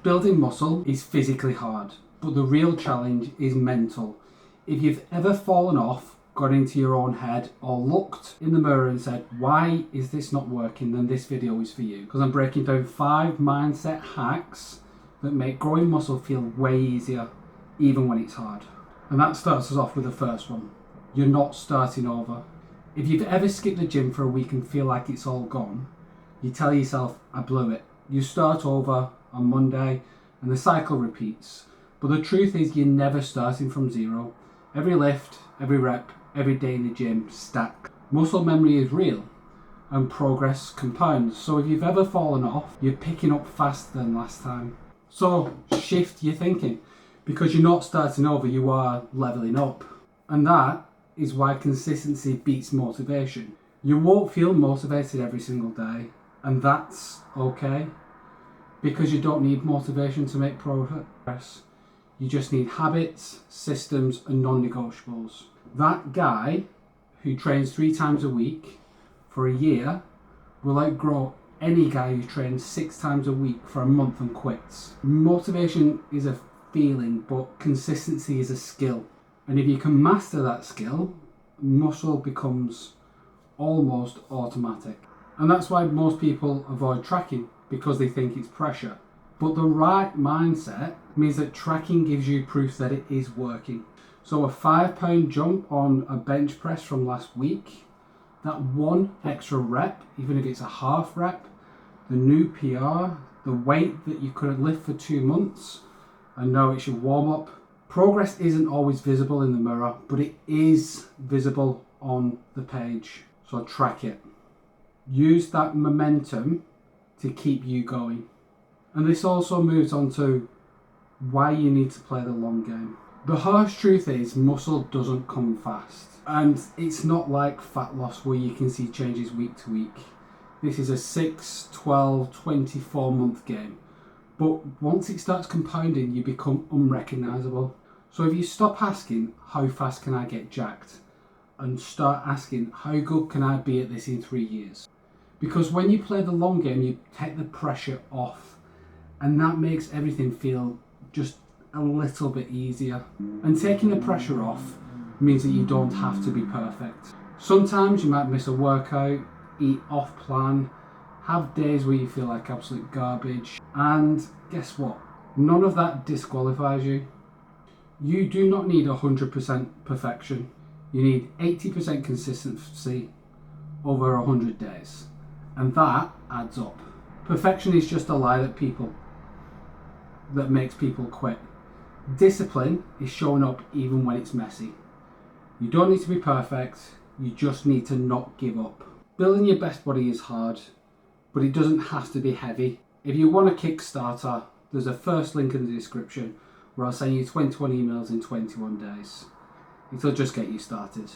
Building muscle is physically hard, but the real challenge is mental. If you've ever fallen off, got into your own head, or looked in the mirror and said, why is this not working, then this video is for you. Because I'm breaking down 5 mindset hacks that make growing muscle feel way easier, even when it's hard. And that starts us off with the first one. You're not starting over. If you've ever skipped the gym for a week and feel like it's all gone, you tell yourself, I blew it. You start over on Monday and the cycle repeats. But the truth is, you're never starting from zero. Every lift, every rep, every day in the gym stack. Muscle memory is real and progress compounds. So if you've ever fallen off, you're picking up faster than last time. So shift your thinking, because you're not starting over, you are leveling up. And that is why consistency beats motivation. You won't feel motivated every single day, and that's okay, because you don't need motivation to make progress. You just need habits, systems, and non-negotiables. That guy who trains 3 times a week for a year will outgrow any guy who trains 6 times a week for a month and quits. Motivation is a feeling, but consistency is a skill. And if you can master that skill, muscle becomes almost automatic. And that's why most people avoid tracking, because they think it's pressure. But the right mindset means that tracking gives you proof that it is working. So a 5-pound jump on a bench press from last week, that 1 extra rep, even if it's a half rep, the new PR, the weight that you couldn't lift for 2 months, and now it's your warm up. Progress isn't always visible in the mirror, but it is visible on the page. So track it. Use that momentum to keep you going. And this also moves on to why you need to play the long game. The harsh truth is, muscle doesn't come fast. And it's not like fat loss where you can see changes week to week. This is a 6, 12, 24 month game. But once it starts compounding, you become unrecognisable. So if you stop asking, how fast can I get jacked? And start asking, how good can I be at this in 3 years? Because when you play the long game, you take the pressure off. And that makes everything feel just a little bit easier. And taking the pressure off means that you don't have to be perfect. Sometimes you might miss a workout, eat off plan, have days where you feel like absolute garbage. And guess what? None of that disqualifies you. You do not need 100% perfection. You need 80% consistency over 100 days. And that adds up. Perfection is just a lie that makes people quit. Discipline is showing up even when it's messy. You don't need to be perfect, you just need to not give up. Building your best body is hard, but it doesn't have to be heavy. If you want a Kickstarter, there's a first link in the description where I'll send you 21 emails in 21 days. It'll just get you started.